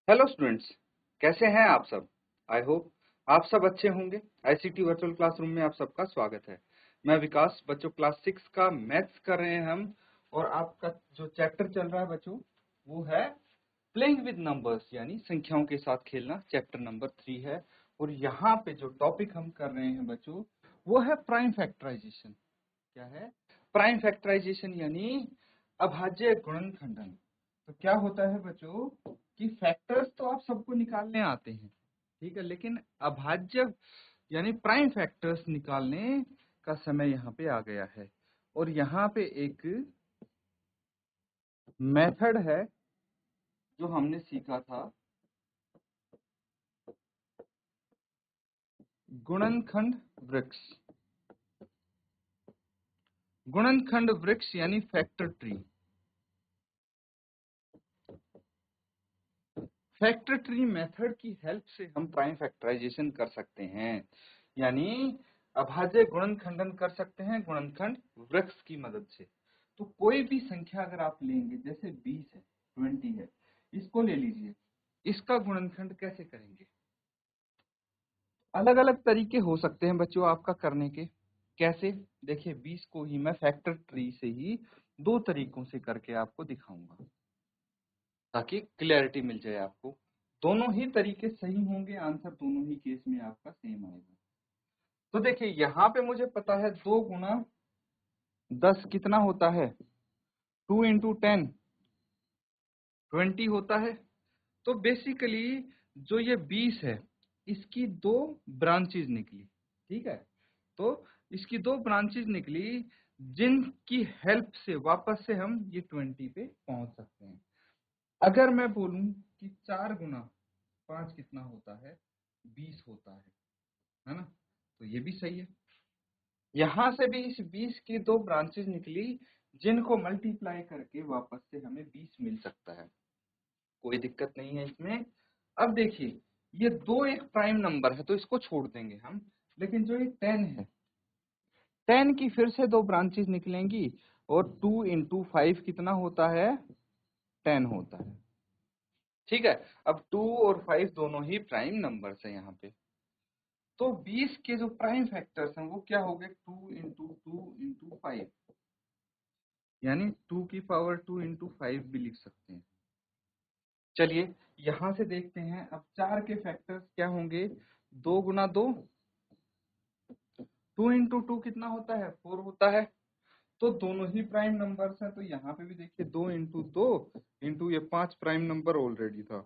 Hello students, कैसे हैं आप सब। आई होप आप सब अच्छे होंगे। आईसीटी वर्चुअल क्लासरूम में आप सबका स्वागत है। मैं विकास, बच्चों क्लास 6 का मैथ्स कर रहे हैं हम। और आपका जो चैप्टर चल रहा है बच्चों, वो है प्लेइंग विद नंबर्स, यानी संख्याओं के साथ खेलना। चैप्टर नंबर 3 है। और यहाँ पे जो टॉपिक हम कर रहे हैं बच्चों, वो है प्राइम फैक्टराइजेशन। क्या है प्राइम फैक्टराइजेशन? यानी अभाज्य गुणनखंडन। तो क्या होता है बच्चों कि फैक्टर्स तो आप सबको निकालने आते हैं, ठीक है, लेकिन अभाज्य यानी प्राइम फैक्टर्स निकालने का समय यहाँ पे आ गया है। और यहाँ पे एक मेथड है जो हमने सीखा था, गुणनखंड वृक्ष। गुणनखंड वृक्ष यानी factor tree. Factor tree method की हेल्प से हम प्राइम फैक्टराइजेशन कर सकते हैं, यानी अभाज्य गुणनखंडन कर सकते हैं गुणनखंड वृक्ष की मदद से। तो कोई भी संख्या अगर आप लेंगे, जैसे 20 है, 20 है, इसको ले लीजिए, इसका गुणनखंड कैसे करेंगे? अलग अलग तरीके हो सकते हैं बच्चों आपका करने के। कैसे? देखिए, 20 को ही मैं फैक्टर ट्री से ही दो तरीकों से करके आपको दिखाऊंगा, ताकि क्लैरिटी मिल जाए आपको। दोनों ही तरीके सही होंगे, आंसर दोनों ही केस में आपका सेम आएगा। तो देखिए, यहाँ पे मुझे पता है 2 गुना 10 कितना होता है, 2 इंटू 10 20 होता है। तो बेसिकली जो ये 20 है, इसकी दो ब्रांचेज निकली, ठीक है। तो इसकी दो ब्रांचेज निकली, जिनकी हेल्प से वापस से हम ये 20 पे पहुंच सकते हैं। अगर मैं बोलूं कि 4 गुना 5 कितना होता है, 20 होता है ना, तो ये भी सही है। यहां से भी इस 20 की दो ब्रांचेज निकली, जिनको मल्टीप्लाई करके वापस से हमें 20 मिल सकता है। कोई दिक्कत नहीं है इसमें। अब देखिए, ये दो एक प्राइम नंबर है तो इसको छोड़ देंगे हम, लेकिन जो ये 10 है, 10 की फिर से दो ब्रांचेज निकलेंगी, और 2 इंटू 5 कितना होता है, 10 होता है, ठीक है। अब 2 और 5 दोनों ही प्राइम नंबर्स है यहाँ पे। तो 20 के जो प्राइम फैक्टर्स हैं वो क्या हो गए, 2 इंटू 2 इंटू 5, यानी 2 की पावर 2 इंटू 5 भी लिख सकते हैं। चलिए यहां से देखते हैं, अब 4 के फैक्टर्स क्या होंगे, 2 गुना 2, 2 इंटू 2 कितना होता है, 4 होता है। तो दोनों ही प्राइम नंबर्स हैं, तो यहाँ पे भी देखिए 2 इंटू 2 इंटू ये 5 प्राइम नंबर ऑलरेडी था,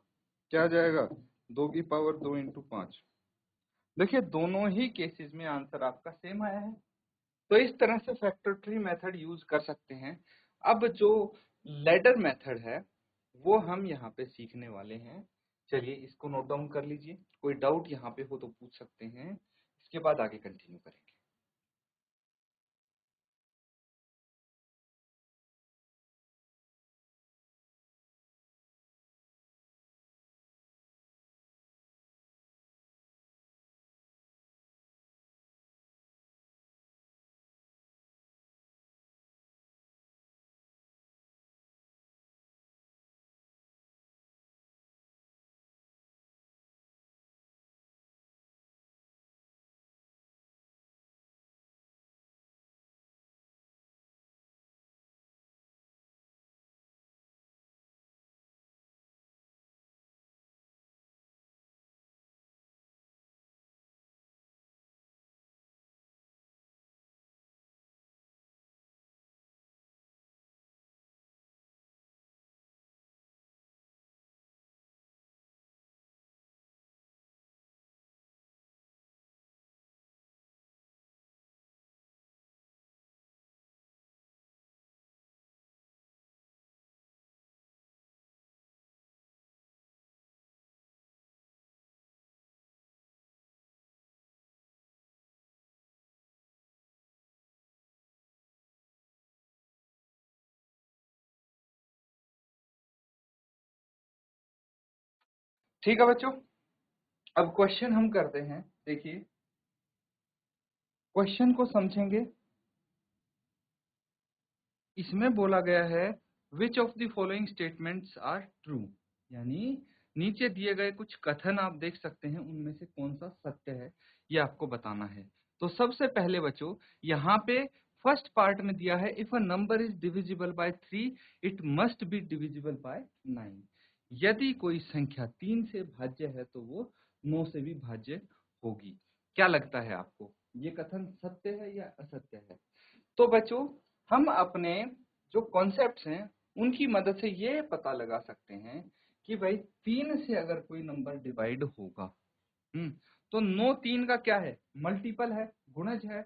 क्या आ जाएगा, 2 की पावर 2 इंटू 5। देखिए दोनों ही केसेस में आंसर आपका सेम आया है। तो इस तरह से फैक्टर ट्री मेथड यूज कर सकते हैं। अब जो लैडर मेथड है वो हम यहाँ पे सीखने वाले हैं। चलिए इसको नोट डाउन कर लीजिए, कोई डाउट यहाँ पे हो तो पूछ सकते हैं, इसके बाद आगे कंटिन्यू करेंगे। ठीक है बच्चों, अब क्वेश्चन हम करते हैं। देखिए क्वेश्चन को समझेंगे। इसमें बोला गया है which of the following statements are true, यानी नीचे दिए गए कुछ कथन आप देख सकते हैं, उनमें से कौन सा सत्य है ये आपको बताना है। तो सबसे पहले बच्चों यहाँ पे फर्स्ट पार्ट में दिया है, if a number is divisible bye 3 it must be divisible by 9। यदि कोई संख्या 3 से भाज्य है तो वो 9 से भी भाज्य होगी। क्या लगता है आपको, ये कथन सत्य है या असत्य है? तो बच्चों हम अपने जो कॉन्सेप्ट्स हैं उनकी मदद से ये पता लगा सकते हैं कि भाई 3 से अगर कोई नंबर डिवाइड होगा, तो 9 3 का क्या है, मल्टीपल है, गुणज है,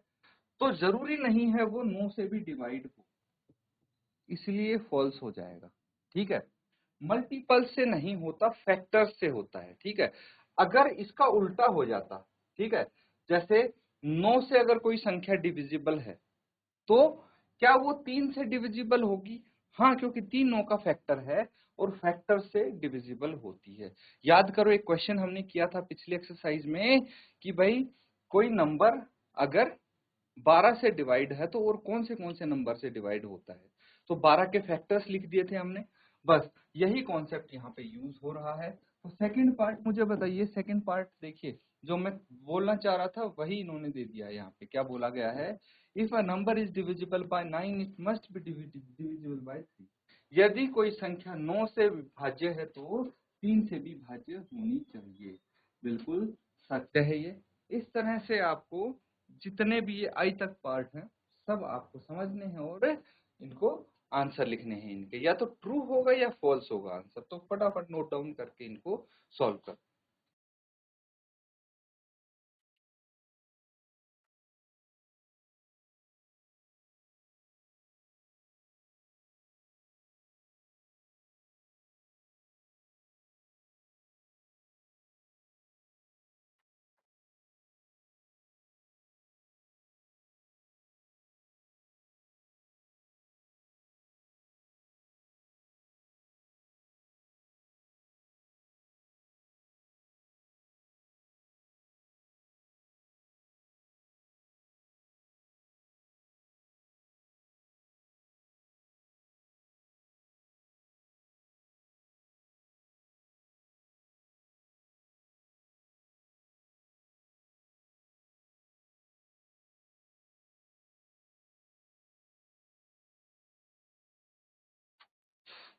तो जरूरी नहीं है वो 9 से भी डिवाइड हो, इसलिए फॉल्स हो जाएगा। ठीक है, मल्टीपल से नहीं होता, फैक्टर से होता है। ठीक है, अगर इसका उल्टा हो जाता, ठीक है, जैसे 9 से अगर कोई संख्या डिविजिबल है तो क्या वो 3 से डिविजिबल होगी? हाँ, क्योंकि 3 9 का फैक्टर है और फैक्टर से डिविजिबल होती है। याद करो एक क्वेश्चन हमने किया था पिछली एक्सरसाइज में कि भाई कोई नंबर अगर 12 से डिवाइड है तो और कौन से नंबर से डिवाइड होता है, तो 12 के फैक्टर्स लिख दिए थे हमने। बस यही कॉन्सेप्ट यहाँ पे यूज हो रहा है। तो सेकंड पार्ट मुझे बताइए, सेकंड पार्ट देखिए, जो मैं बोलना चाह रहा था वही इन्होंने दे दिया है। यहाँ पे क्या बोला गया है, if a number is divisible by 9 it must be divisible bye 3। यदि कोई संख्या 9 से विभाज्य है तो 3 से भी भाज्य होनी चाहिए। बिल्कुल सत्य है ये। इस तरह से आपको जितने भी ये आई तक पार्ट हैं सब आपको समझने हैं और इनको आंसर लिखने हैं इनके, या तो ट्रू होगा या फॉल्स होगा आंसर। तो फटाफट नोट डाउन करके इनको सॉल्व कर।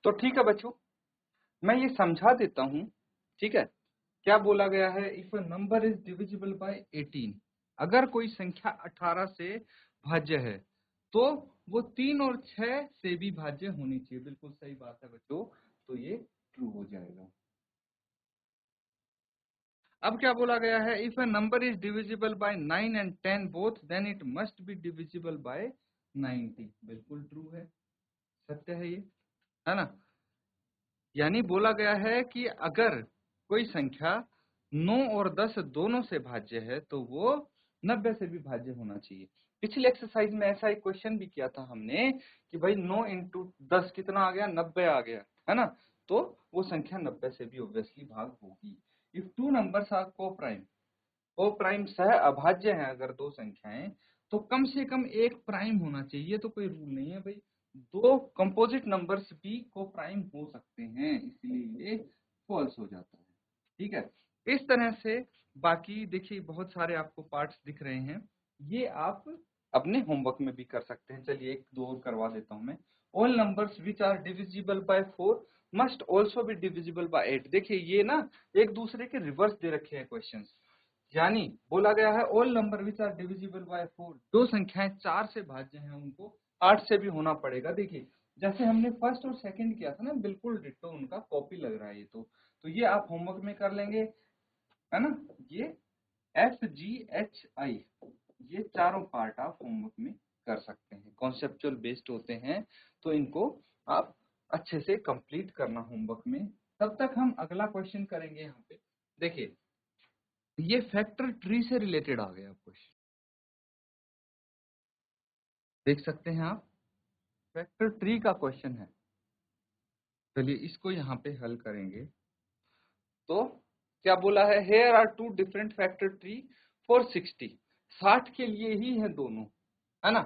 तो ठीक है बच्चों, मैं ये समझा देता हूँ। ठीक है, क्या बोला गया है, if a number is divisible bye 18, अगर कोई संख्या 18 से भाज्य है तो वो 3 और 6 से भी भाज्य होनी चाहिए। बिल्कुल सही बात है बच्चों, तो ये ट्रू हो जाएगा। अब क्या बोला गया है, if a number is divisible by 9 and 10 both then it must be divisible by 90। बिल्कुल ट्रू है, सत्य है ये, है ना। यानी बोला गया है कि अगर कोई संख्या 9 और 10 दोनों से भाज्य है तो वो 90 से भी भाज्य होना चाहिए। पिछली एक्सरसाइज में ऐसा एक क्वेश्चन भी किया था हमने कि भाई 9 इंटू 10 कितना आ गया, 90 आ गया, है ना। तो वो संख्या 90 से भी ऑब्वियसली भाग होगी। इफ टू नंबर्स आर को प्राइम सह अभाज्य है, अगर दो संख्याएं, तो कम से कम एक प्राइम होना चाहिए। तो कोई रूल नहीं है भाई, दो कंपोजिट नंबर्स भी को प्राइम हो सकते हैं, इसलिए ये फॉल्स हो जाता है। ठीक है, इस तरह से बाकी देखिए बहुत सारे आपको पार्ट्स दिख रहे हैं, ये आप अपने होमवर्क में भी कर सकते हैं। चलिए एक दो और करवा देता हूं मैं। All numbers which are divisible by 4 must also be divisible by 8। देखिए ये ना एक दूसरे के रिवर्स दे रखे हैं क्वेश्चंस। यानी बोला गया है all number which are divisible by 4, दो संख्याएं 4 से भाज्य हैं उनको 8 से भी होना पड़ेगा। देखिए जैसे हमने फर्स्ट और सेकंड किया था ना, बिल्कुल डिट्टो उनका कॉपी लग रहा है ये। तो ये आप होमवर्क में कर लेंगे, है ना। ये FGHI, ये चारों पार्ट आप होमवर्क में कर सकते हैं, कॉन्सेप्चुअल बेस्ड होते हैं, तो इनको आप अच्छे से कंप्लीट करना होमवर्क में। तब तक हम अगला क्वेश्चन करेंगे। यहाँ पे देखिए ये फैक्टर ट्री से रिलेटेड आ गया क्वेश्चन, देख सकते हैं आप, फैक्टर ट्री का क्वेश्चन है। चलिए इसको यहाँ पे हल करेंगे। तो क्या बोला है, here are two different factor tree for 60, 60 के लिए ही है दोनों, है ना।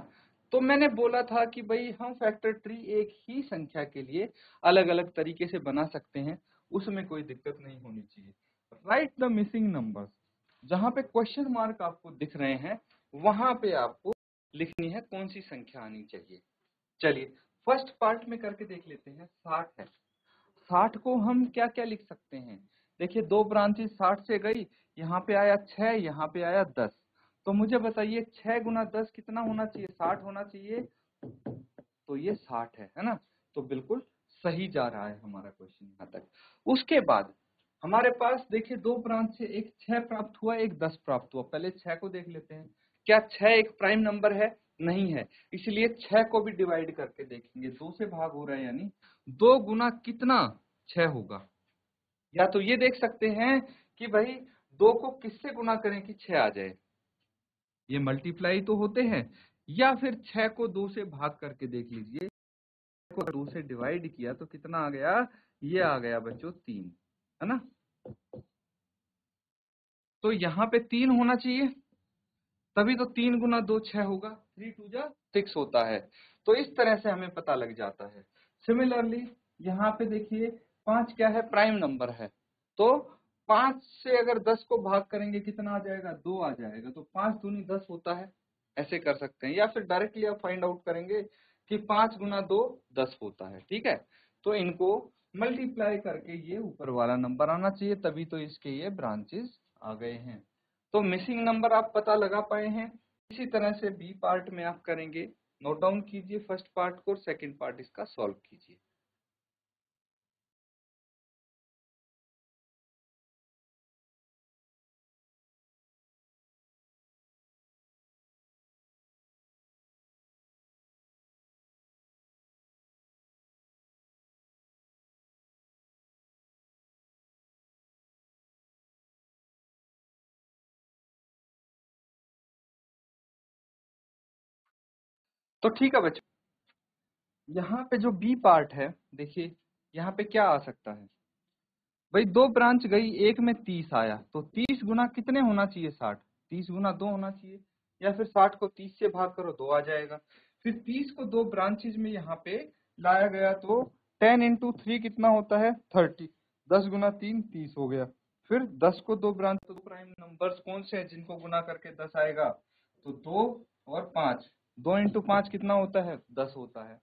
तो मैंने बोला था कि भाई हम फैक्टर ट्री एक ही संख्या के लिए अलग अलग तरीके से बना सकते हैं। उसमें कोई दिक्कत नहीं होनी चाहिए। राइट द मिसिंग नंबर्स, जहां पे क्वेश्चन मार्क आपको दिख रहे हैं वहां पे आपको लिखनी है कौन सी संख्या आनी चाहिए। चलिए फर्स्ट पार्ट में करके देख लेते हैं। 60 है, 60 को हम क्या क्या लिख सकते हैं। देखिए दो ब्रांचेस 60 से गई, यहाँ पे आया 6, यहाँ पे आया 10। तो मुझे बताइए 6 गुना 10 कितना होना चाहिए, 60 होना चाहिए। तो ये 60 है ना। तो बिल्कुल सही जा रहा है हमारा क्वेश्चन यहाँ तक। उसके बाद हमारे पास देखिए दो ब्रांच से, एक 6 प्राप्त हुआ, एक 10 प्राप्त हुआ। पहले 6 को देख लेते हैं। क्या 6 एक प्राइम नंबर है? नहीं है, इसलिए 6 को भी डिवाइड करके देखेंगे। 2 से भाग हो रहा है, यानी 2 गुना कितना 6 होगा। या तो ये देख सकते हैं कि भाई 2 को किससे गुना करें कि 6 आ जाए, ये मल्टीप्लाई तो होते हैं। या फिर 6 को 2 से भाग करके देख लीजिए, को 2 से डिवाइड किया तो कितना आ गया, ये आ गया बच्चों 3, है ना। तो यहाँ पे 3 होना चाहिए, तभी तो 3 गुना 2 6 होगा, 3 2 जा 6 होता है। तो इस तरह से हमें पता लग जाता है। सिमिलरली यहाँ पे देखिए 5 क्या है, प्राइम नंबर है। तो 5 से अगर 10 को भाग करेंगे कितना आ जाएगा, 2 आ जाएगा। तो 5 दूनी 10 होता है, ऐसे कर सकते हैं। या फिर डायरेक्टली आप फाइंड आउट करेंगे कि 5 गुना 2 10 होता है, ठीक है। तो इनको मल्टीप्लाई करके ये ऊपर वाला नंबर आना चाहिए, तभी तो इसके ये ब्रांचेस आ गए हैं। तो मिसिंग नंबर आप पता लगा पाए हैं। इसी तरह से बी पार्ट में आप करेंगे। नोट डाउन कीजिए फर्स्ट पार्ट को, सेकंड पार्ट इसका सॉल्व कीजिए। तो ठीक है बच्चों, यहाँ पे जो बी पार्ट है, देखिए यहाँ पे क्या आ सकता है। भाई दो ब्रांच गई, एक में 30 आया, तो 30 गुना कितने होना चाहिए, 60। 30 गुना 2 होना चाहिए। या फिर 60 को 30 से भाग करो, 2 आ जाएगा। फिर 30 को दो ब्रांचेज में यहाँ पे लाया गया, तो 10 इंटू 3 कितना होता है, 30। 10 गुना 3 30 हो गया। फिर 10 को दो ब्रांच, तो प्राइम नंबर्स कौन से हैं जिनको गुना करके 10 आएगा, तो 2 और 5। 2 इंटू 5 कितना होता है, 10 होता है।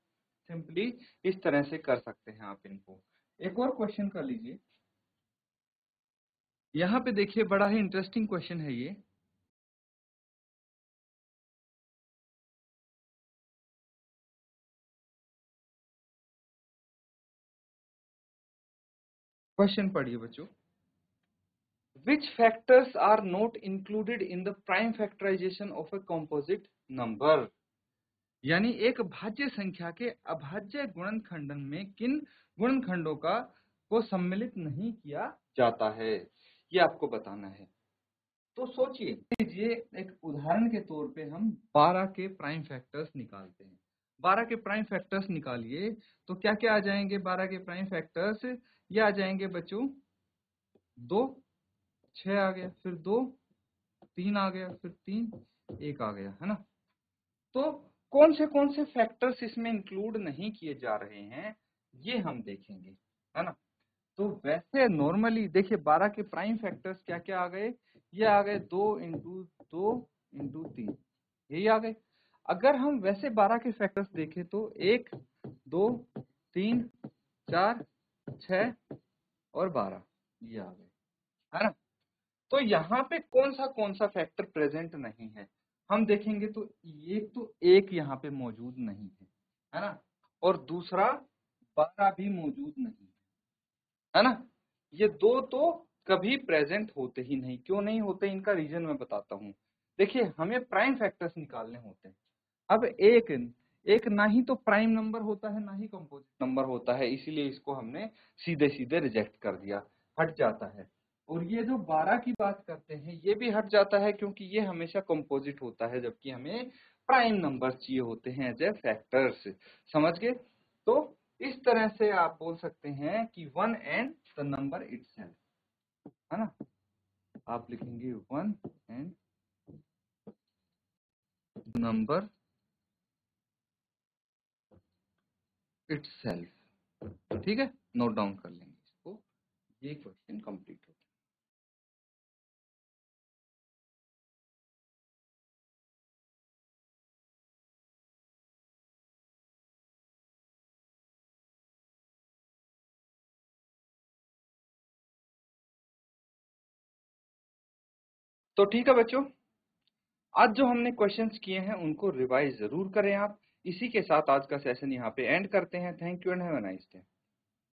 सिंपली इस तरह से कर सकते हैं आप इनको। एक और क्वेश्चन कर लीजिए। यहाँ पे देखिए बड़ा ही इंटरेस्टिंग क्वेश्चन है ये। क्वेश्चन पढ़िए बच्चों। Which factors are not included in the prime factorization of a composite number? यानी एक भाज्य संख्या के अभाज्य गुणनखंडन में किन गुणनखंडों का को सम्मिलित नहीं किया जाता है, ये आपको बताना है। तो सोचिए, लीजिए एक उदाहरण के तौर पे हम 12 के प्राइम फैक्टर्स निकालते हैं। 12 के प्राइम फैक्टर्स निकालिए तो क्या क्या आ जाएंगे 12 के प्राइम फैक्टर्स। ये आ जाएंगे बच्चों 2, 6 आ गया, फिर 2, 3 आ गया, फिर 3, 1 आ गया, है ना। तो कौन से फैक्टर्स इसमें इंक्लूड नहीं किए जा रहे हैं, ये हम देखेंगे, है ना। तो वैसे नॉर्मली देखिए 12 के प्राइम फैक्टर्स क्या क्या आ गए, ये आ गए 2 इंटू 2 इंटू 3, यही आ गए। अगर हम वैसे 12 के फैक्टर्स देखें तो 1 2 3 4 6 और 12 ये आ गए, है ना। तो यहाँ पे कौन सा फैक्टर प्रेजेंट नहीं है, हम देखेंगे तो एक यहाँ पे मौजूद नहीं है ना। और दूसरा 12 भी मौजूद नहीं है ना। ये दो तो कभी प्रेजेंट होते ही नहीं। क्यों नहीं होते, इनका रीजन मैं बताता हूँ। देखिए हमें प्राइम फैक्टर्स निकालने होते हैं। अब एक एक ना ही तो प्राइम नंबर होता है, ना ही कंपोजिट नंबर होता है, इसीलिए इसको हमने सीधे सीधे रिजेक्ट कर दिया, हट जाता है। और ये जो 12 की बात करते हैं ये भी हट जाता है, क्योंकि ये हमेशा कंपोजिट होता है, जबकि हमें प्राइम नंबर चाहिए होते हैं एज ए फैक्टर्स। समझ गए। तो इस तरह से आप बोल सकते हैं कि 1 एंड द नंबर इटसेल्फ, है ना। आप लिखेंगे 1 एंड नंबर इटसेल्फ, ठीक है। नोट डाउन कर लेंगे इसको। ये क्वेश्चन कंप्लीट होता है। तो ठीक है बच्चों, आज जो हमने क्वेश्चंस किए हैं उनको रिवाइज जरूर करें आप। इसी के साथ आज का सेशन यहाँ पे एंड करते हैं। Thank you and have a nice day.